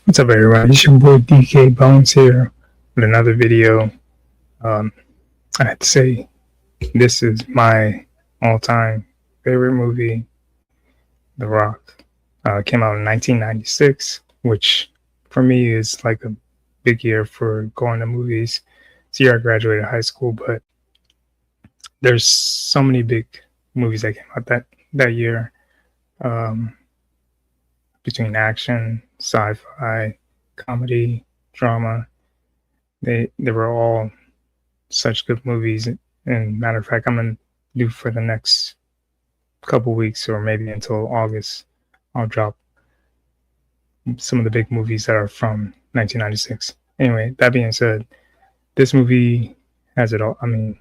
What's up, everybody? It's your boy DK Bones here with another video. Um, I have to say, this is my all-time favorite movie, The Rock. Came out in 1996, which for me is like a big year for going to movies. It's the year I graduated high school, but there's so many big movies that came out that year. Um, Between action, sci-fi, comedy, drama. They were all such good movies. And matter of fact, I'm gonna do for the next couple weeks or maybe until August, I'll drop some of the big movies that are from 1996. Anyway, that being said, this movie has it all. I mean,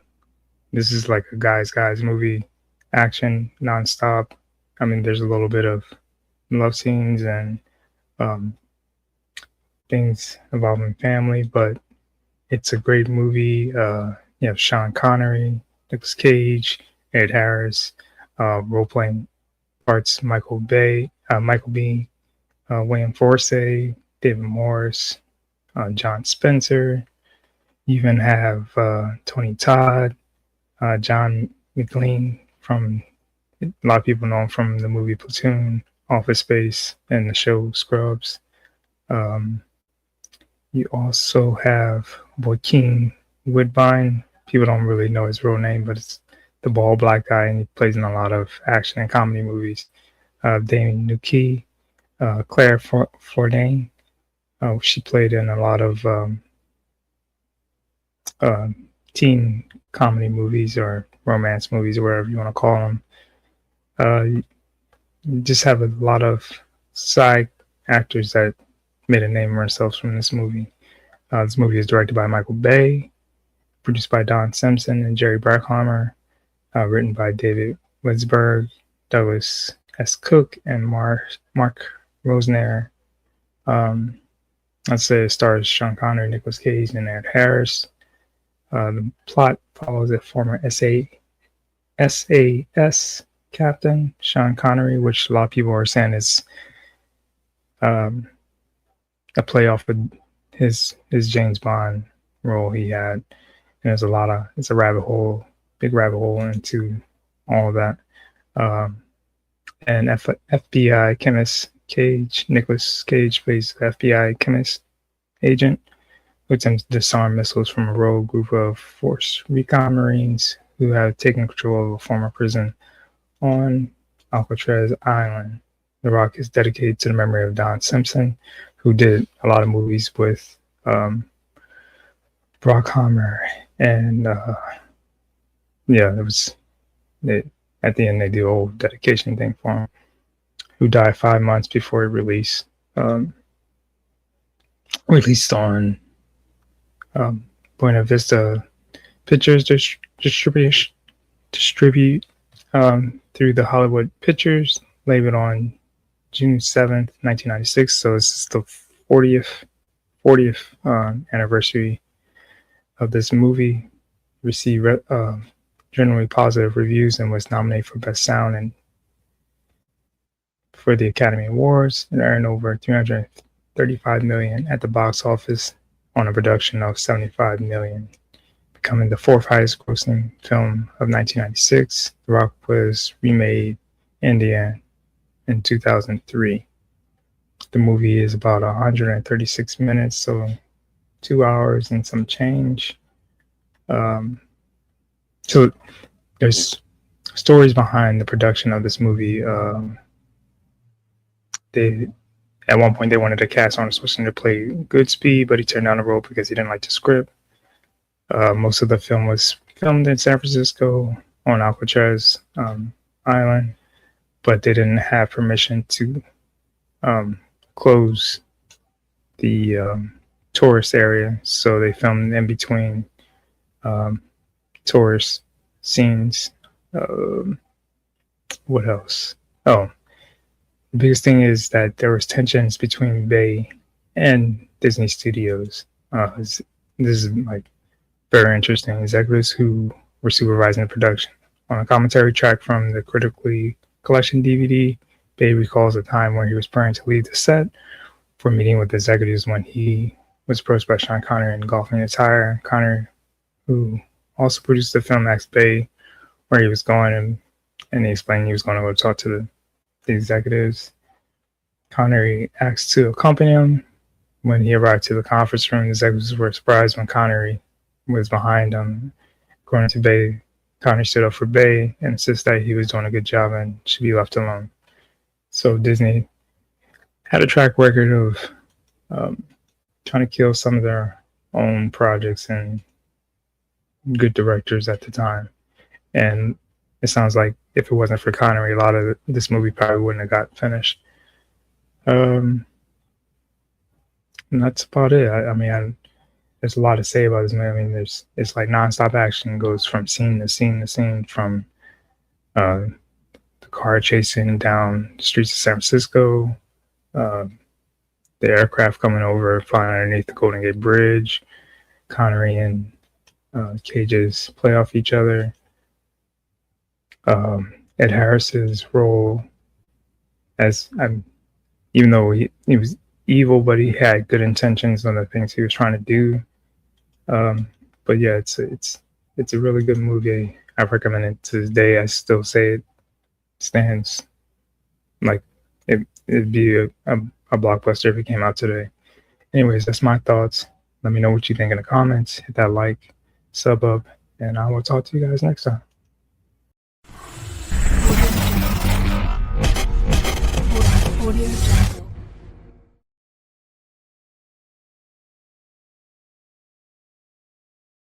this is like a guys movie, action nonstop. I mean, there's a little bit of love scenes and um, things involving family, but it's a great movie. You have Sean Connery, Nicolas Cage, Ed Harris, role playing parts Michael B, William Forsythe, David Morris, John Spencer. You even have Tony Todd, John McLean from a lot of people know him from the movie Platoon, Office Space, and the show Scrubs. You also have Joaquin Woodbine. People don't really know his real name, but it's the bald black guy, and he plays in a lot of action and comedy movies. Dame Nuki, Claire Fordain. She played in a lot of teen comedy movies or romance movies, or whatever you want to call them. You just have a lot of side actors that made a name for themselves from this movie. This movie is directed by Michael Bay, produced by Don Simpson and Jerry Bruckheimer, written by David Winsberg, Douglas S. Cook, and Mark Rosner. Let's say it stars Sean Connery, Nicolas Cage, and Ed Harris. The plot follows a former SAS captain, Sean Connery, which a lot of people are saying is a play off with his James Bond role he had. And there's it's a big rabbit hole into all of that. And FBI chemist Nicolas Cage plays the FBI chemist agent who attempts to disarm missiles from a rogue group of Force Recon Marines who have taken control of a former prison on Alcatraz Island. The Rock is dedicated to the memory of Don Simpson, who did a lot of movies with Bruckheimer, and at the end they do a whole dedication thing for him, who died 5 months before he released on Buena Vista Pictures distribute through the Hollywood Pictures, labeled on June 7th, 1996. So this is the 40th anniversary of this movie. Received generally positive reviews and was nominated for Best Sound and for the Academy Awards, and earned over $335 million at the box office on a production of $75 million, becoming the fourth highest grossing film of 1996. The Rock was remade in 2003. The movie is about 136 minutes, so 2 hours and some change. So there's stories behind the production of this movie. At one point they wanted to cast Arnold Schwarzenegger to play Goodspeed, but he turned down the role because he didn't like the script. Most of the film was filmed in San Francisco on Alcatraz Island, but they didn't have permission to close the tourist area, so they filmed in between tourist scenes. What else? Oh, the biggest thing is that there was tensions between Bay and Disney Studios. This is like very interesting. Executives who were supervising the production. On a commentary track from the Critically Collection DVD, Bay recalls a time where he was preparing to leave the set for meeting with executives when he was approached by Sean Connery and Golfing Attire. Connery, who also produced the film X Bay, where he was going and he explained he was going to go talk to the executives. Connery asked to accompany him. When he arrived to the conference room, the executives were surprised when Connery was behind him. According to Bay, Connery stood up for Bay and insisted that he was doing a good job and should be left alone. So Disney had a track record of trying to kill some of their own projects and good directors at the time. And it sounds like if it wasn't for Connery, a lot of this movie probably wouldn't have got finished. And that's about it. I mean, there's a lot to say about this movie. I mean, it's like nonstop action. It goes from scene to scene to scene, from the car chasing down the streets of San Francisco, the aircraft coming over, flying underneath the Golden Gate Bridge, Connery and Cage's play off each other. Ed Harris's role as even though he was evil, but he had good intentions on the things he was trying to do. But yeah, it's a really good movie. I recommend it to this day. I still say it stands like it'd be a blockbuster if it came out today. Anyways, that's my thoughts. Let me know what you think in the comments. Hit that like, sub up, and I will talk to you guys next time.